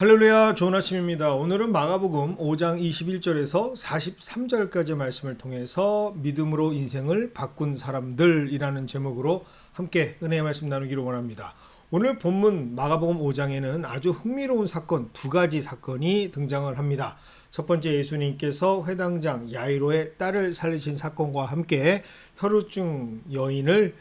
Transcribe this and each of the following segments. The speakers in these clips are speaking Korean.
할렐루야, 좋은 아침입니다. 오늘은 마가복음 5장 21절에서 43절까지 말씀을 통해서 믿음으로 인생을 바꾼 사람들이라는 제목으로 함께 은혜의 말씀 나누기를 원합니다. 오늘 본문 마가복음 5장에는 아주 흥미로운 사건, 두 가지 사건이 등장을 합니다. 첫 번째, 예수님께서 회당장 야이로의 딸을 살리신 사건과 함께 혈우증 여인을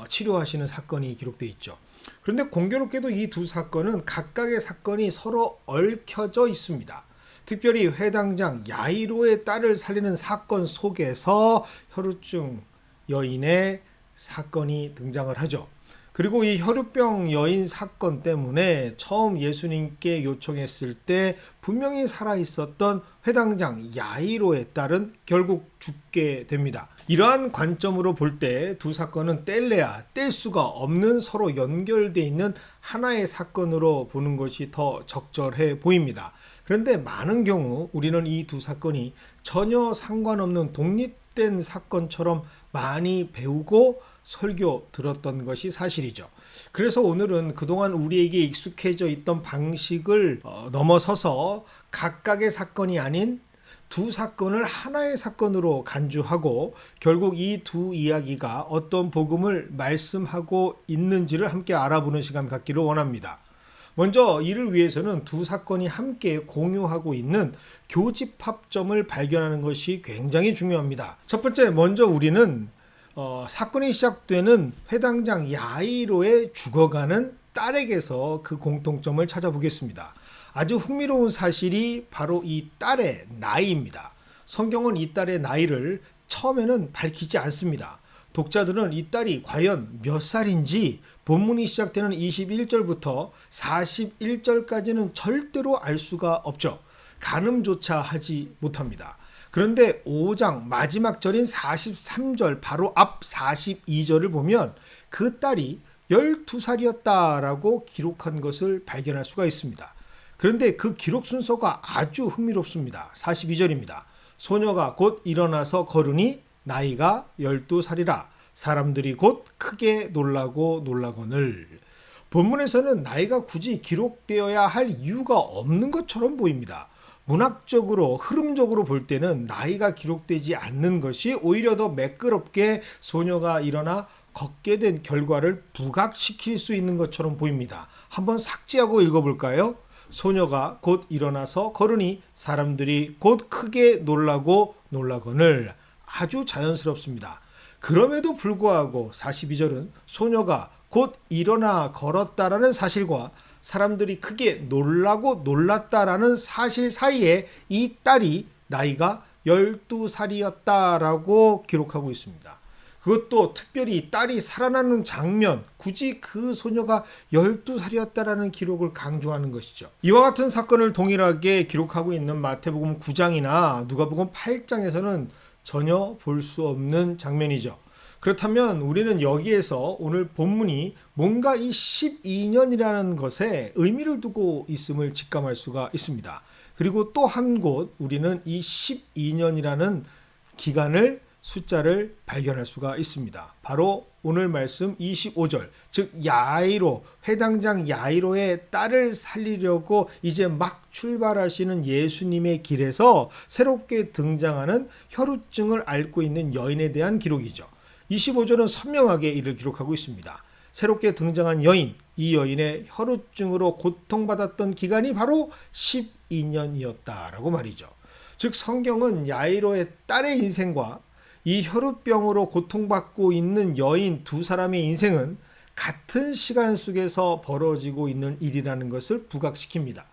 치료하시는 사건이 기록되어 있죠. 그런데 공교롭게도 이 두 사건은 각각의 사건이 서로 얽혀져 있습니다. 특별히 회당장 야이로의 딸을 살리는 사건 속에서 혈우증 여인의 사건이 등장을 하죠. 그리고 이 혈우병 여인 사건 때문에 처음 예수님께 요청했을 때 분명히 살아있었던 회당장 야이로의 딸은 결국 죽게 됩니다. 이러한 관점으로 볼 때 두 사건은 뗄래야 뗄 수가 없는 서로 연결되어 있는 하나의 사건으로 보는 것이 더 적절해 보입니다. 그런데 많은 경우 우리는 이 두 사건이 전혀 상관없는 독립된 사건처럼 많이 배우고 설교 들었던 것이 사실이죠. 그래서 오늘은 그동안 우리에게 익숙해져 있던 방식을 넘어서서 각각의 사건이 아닌 두 사건을 하나의 사건으로 간주하고 결국 이 두 이야기가 어떤 복음을 말씀하고 있는지를 함께 알아보는 시간 갖기를 원합니다. 먼저 이를 위해서는 두 사건이 함께 공유하고 있는 교집합점을 발견하는 것이 굉장히 중요합니다. 첫 번째, 먼저 우리는 사건이 시작되는 회당장 야이로의 죽어가는 딸에게서 그 공통점을 찾아보겠습니다. 아주 흥미로운 사실이 바로 이 딸의 나이입니다. 성경은 이 딸의 나이를 처음에는 밝히지 않습니다. 독자들은 이 딸이 과연 몇 살인지 본문이 시작되는 21절부터 41절까지는 절대로 알 수가 없죠. 가늠조차 하지 못합니다. 그런데 5장 마지막 절인 43절 바로 앞 42절을 보면 그 딸이 12살이었다라고 기록한 것을 발견할 수가 있습니다. 그런데 그 기록 순서가 아주 흥미롭습니다. 42절입니다. 소녀가 곧 일어나서 걸으니 나이가 12살이라 사람들이 곧 크게 놀라고 놀라거늘. 본문에서는 나이가 굳이 기록되어야 할 이유가 없는 것처럼 보입니다. 문학적으로 흐름적으로 볼 때는 나이가 기록되지 않는 것이 오히려 더 매끄럽게 소녀가 일어나 걷게 된 결과를 부각시킬 수 있는 것처럼 보입니다. 한번 삭제하고 읽어볼까요? 소녀가 곧 일어나서 걸으니 사람들이 곧 크게 놀라고 놀라거늘. 아주 자연스럽습니다. 그럼에도 불구하고 42절은 소녀가 곧 일어나 걸었다라는 사실과 사람들이 크게 놀라고 놀랐다라는 사실 사이에 이 딸이 나이가 12살이었다라고 기록하고 있습니다. 그것도 특별히 딸이 살아나는 장면, 굳이 그 소녀가 12살이었다라는 기록을 강조하는 것이죠. 이와 같은 사건을 동일하게 기록하고 있는 마태복음 9장이나 누가복음 8장에서는 전혀 볼 수 없는 장면이죠. 그렇다면 우리는 여기에서 오늘 본문이 뭔가 이 12년이라는 것에 의미를 두고 있음을 직감할 수가 있습니다. 그리고 또 한 곳 우리는 이 12년이라는 기간을 숫자를 발견할 수가 있습니다. 바로 오늘 말씀 25절, 즉 야이로, 회당장 야이로의 딸을 살리려고 이제 막 출발하시는 예수님의 길에서 새롭게 등장하는 혈우증을 앓고 있는 여인에 대한 기록이죠. 25절은 선명하게 이를 기록하고 있습니다. 새롭게 등장한 여인, 이 여인의 혈우증으로 고통받았던 기간이 바로 12년이었다라고 말이죠. 즉 성경은 야이로의 딸의 인생과 이 혈우병으로 고통받고 있는 여인 두 사람의 인생은 같은 시간 속에서 벌어지고 있는 일이라는 것을 부각시킵니다.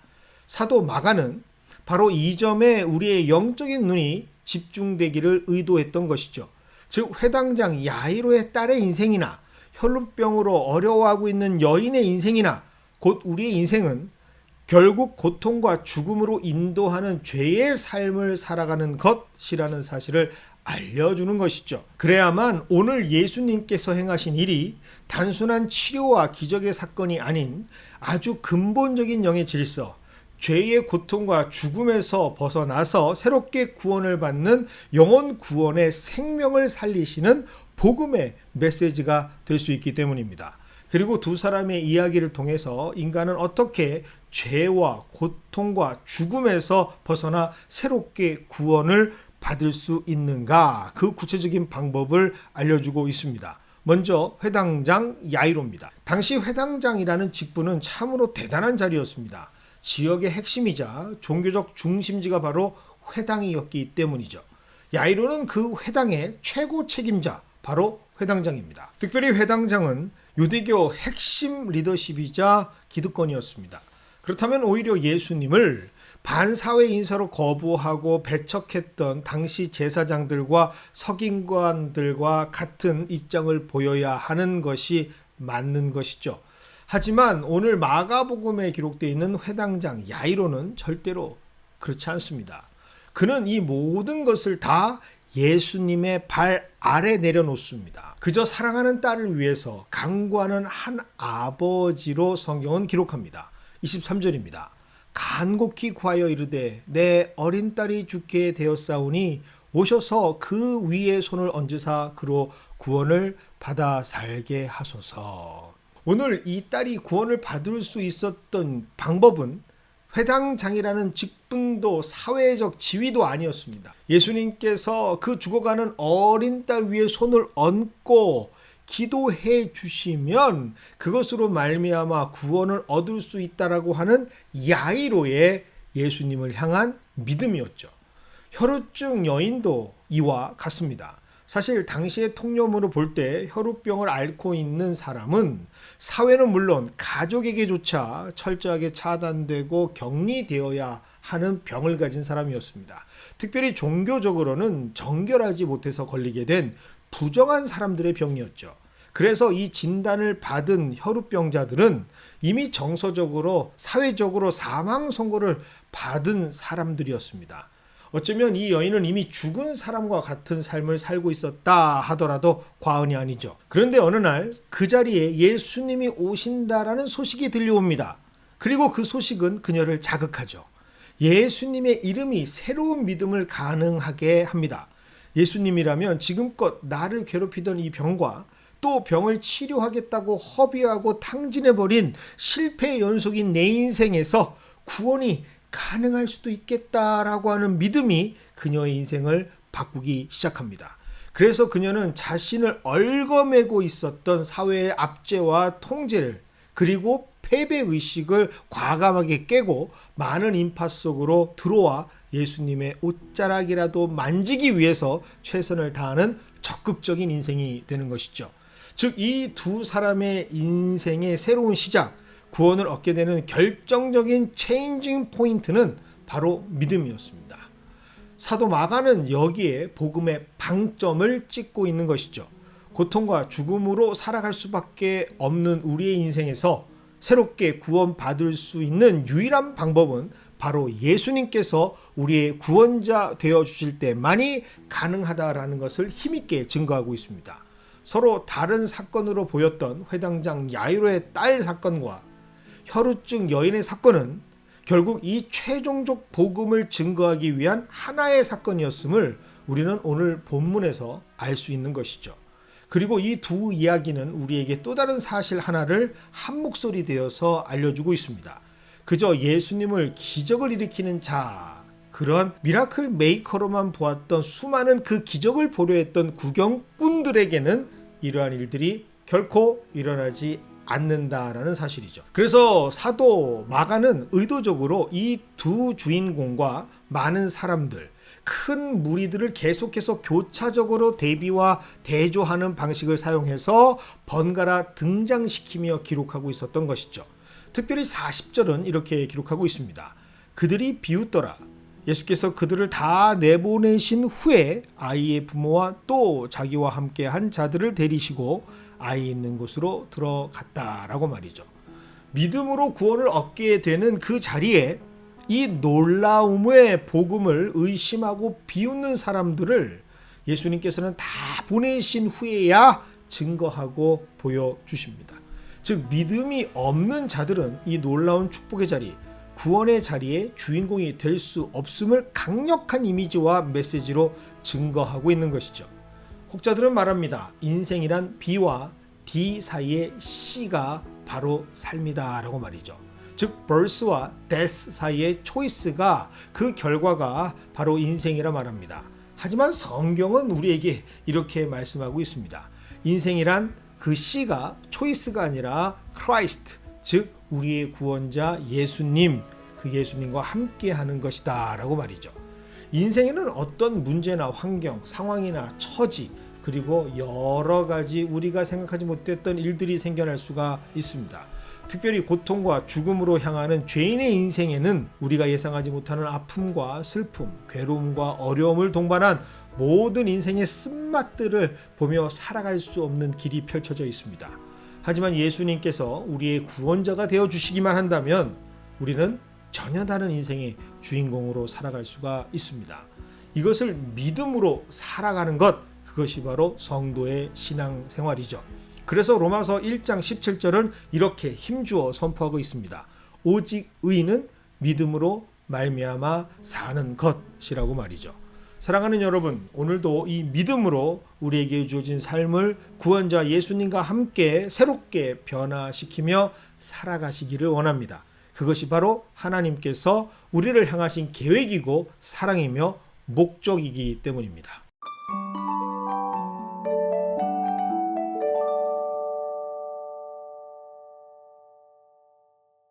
사도 마가는 바로 이 점에 우리의 영적인 눈이 집중되기를 의도했던 것이죠. 즉 회당장 야이로의 딸의 인생이나 혈우병으로 어려워하고 있는 여인의 인생이나 곧 우리의 인생은 결국 고통과 죽음으로 인도하는 죄의 삶을 살아가는 것이라는 사실을 알려주는 것이죠. 그래야만 오늘 예수님께서 행하신 일이 단순한 치료와 기적의 사건이 아닌 아주 근본적인 영의 질서, 죄의 고통과 죽음에서 벗어나서 새롭게 구원을 받는 영혼 구원의 생명을 살리시는 복음의 메시지가 될 수 있기 때문입니다. 그리고 두 사람의 이야기를 통해서 인간은 어떻게 죄와 고통과 죽음에서 벗어나 새롭게 구원을 받을 수 있는가, 그 구체적인 방법을 알려주고 있습니다. 먼저 회당장 야이로입니다. 당시 회당장이라는 직분은 참으로 대단한 자리였습니다. 지역의 핵심이자 종교적 중심지가 바로 회당이었기 때문이죠. 야이로는 그 회당의 최고 책임자, 바로 회당장입니다. 특별히 회당장은 유대교 핵심 리더십이자 기득권이었습니다. 그렇다면 오히려 예수님을 반사회 인사로 거부하고 배척했던 당시 제사장들과 서기관들과 같은 입장을 보여야 하는 것이 맞는 것이죠. 하지만 오늘 마가복음에 기록되어 있는 회당장 야이로는 절대로 그렇지 않습니다. 그는 이 모든 것을 다 예수님의 발 아래 내려놓습니다. 그저 사랑하는 딸을 위해서 강구하는 한 아버지로 성경은 기록합니다. 23절입니다. 간곡히 구하여 이르되 내 어린 딸이 죽게 되었사오니 오셔서 그 위에 손을 얹으사 그로 구원을 받아 살게 하소서. 오늘 이 딸이 구원을 받을 수 있었던 방법은 회당장이라는 직분도 사회적 지위도 아니었습니다. 예수님께서 그 죽어가는 어린 딸 위에 손을 얹고 기도해 주시면 그것으로 말미암아 구원을 얻을 수 있다라고 하는 야이로의 예수님을 향한 믿음이었죠. 혈우증 여인도 이와 같습니다. 사실 당시의 통념으로 볼 때 혈우병을 앓고 있는 사람은 사회는 물론 가족에게조차 철저하게 차단되고 격리되어야 하는 병을 가진 사람이었습니다. 특별히 종교적으로는 정결하지 못해서 걸리게 된 부정한 사람들의 병이었죠. 그래서 이 진단을 받은 혈우병자들은 이미 정서적으로 사회적으로 사망 선고를 받은 사람들이었습니다. 어쩌면 이 여인은 이미 죽은 사람과 같은 삶을 살고 있었다 하더라도 과언이 아니죠. 그런데 어느 날 그 자리에 예수님이 오신다라는 소식이 들려옵니다. 그리고 그 소식은 그녀를 자극하죠. 예수님의 이름이 새로운 믿음을 가능하게 합니다. 예수님이라면 지금껏 나를 괴롭히던 이 병과 또 병을 치료하겠다고 허비하고 탕진해버린 실패의 연속인 내 인생에서 구원이 가능할 수도 있겠다라고 하는 믿음이 그녀의 인생을 바꾸기 시작합니다. 그래서 그녀는 자신을 얽어매고 있었던 사회의 압제와 통제를 그리고 패배의식을 과감하게 깨고 많은 인파 속으로 들어와 예수님의 옷자락이라도 만지기 위해서 최선을 다하는 적극적인 인생이 되는 것이죠. 즉, 이 두 사람의 인생의 새로운 시작, 구원을 얻게 되는 결정적인 체인징 포인트는 바로 믿음이었습니다. 사도 마가는 여기에 복음의 방점을 찍고 있는 것이죠. 고통과 죽음으로 살아갈 수밖에 없는 우리의 인생에서 새롭게 구원받을 수 있는 유일한 방법은 바로 예수님께서 우리의 구원자 되어 주실 때만이 가능하다라는 것을 힘있게 증거하고 있습니다. 서로 다른 사건으로 보였던 회당장 야이로의 딸 사건과 혈우증 여인의 사건은 결국 이 최종적 복음을 증거하기 위한 하나의 사건이었음을 우리는 오늘 본문에서 알 수 있는 것이죠. 그리고 이 두 이야기는 우리에게 또 다른 사실 하나를 한 목소리 되어서 알려주고 있습니다. 그저 예수님을 기적을 일으키는 자, 그런 미라클 메이커로만 보았던 수많은 그 기적을 보려 했던 구경꾼들에게는 이러한 일들이 결코 일어나지 않는다라는 사실이죠. 그래서 사도 마가는 의도적으로 이 두 주인공과 많은 사람들, 큰 무리들을 계속해서 교차적으로 대비와 대조하는 방식을 사용해서 번갈아 등장시키며 기록하고 있었던 것이죠. 특별히 40절은 이렇게 기록하고 있습니다. 그들이 비웃더라. 예수께서 그들을 다 내보내신 후에 아이의 부모와 또 자기와 함께 한 자들을 데리시고 아이 있는 곳으로 들어갔다라고 말이죠. 믿음으로 구원을 얻게 되는 그 자리에 이 놀라움의 복음을 의심하고 비웃는 사람들을 예수님께서는 다 보내신 후에야 증거하고 보여주십니다. 즉, 믿음이 없는 자들은 이 놀라운 축복의 자리, 구원의 자리에 주인공이 될 수 없음을 강력한 이미지와 메시지로 증거하고 있는 것이죠. 혹자들은 말합니다. 인생이란 비와 D 사이의 C가 바로 삶이다라고 말이죠. 즉 birth와 death 사이의 choice가 그 결과가 바로 인생이라 말합니다. 하지만 성경은 우리에게 이렇게 말씀하고 있습니다. 인생이란 그 C가 choice가 아니라 Christ, 즉 우리의 구원자 예수님, 그 예수님과 함께 하는 것이다 라고 말이죠. 인생에는 어떤 문제나 환경, 상황이나 처지, 그리고 여러 가지 우리가 생각하지 못했던 일들이 생겨날 수가 있습니다. 특별히 고통과 죽음으로 향하는 죄인의 인생에는 우리가 예상하지 못하는 아픔과 슬픔, 괴로움과 어려움을 동반한 모든 인생의 쓴맛들을 보며 살아갈 수 없는 길이 펼쳐져 있습니다. 하지만 예수님께서 우리의 구원자가 되어주시기만 한다면 우리는 전혀 다른 인생의 주인공으로 살아갈 수가 있습니다. 이것을 믿음으로 살아가는 것, 그것이 바로 성도의 신앙생활이죠. 그래서 로마서 1장 17절은 이렇게 힘주어 선포하고 있습니다. 오직 의인은 믿음으로 말미암아 사는 것이라고 말이죠. 사랑하는 여러분, 오늘도 이 믿음으로 우리에게 주어진 삶을 구원자 예수님과 함께 새롭게 변화시키며 살아가시기를 원합니다. 그것이 바로 하나님께서 우리를 향하신 계획이고 사랑이며 목적이기 때문입니다.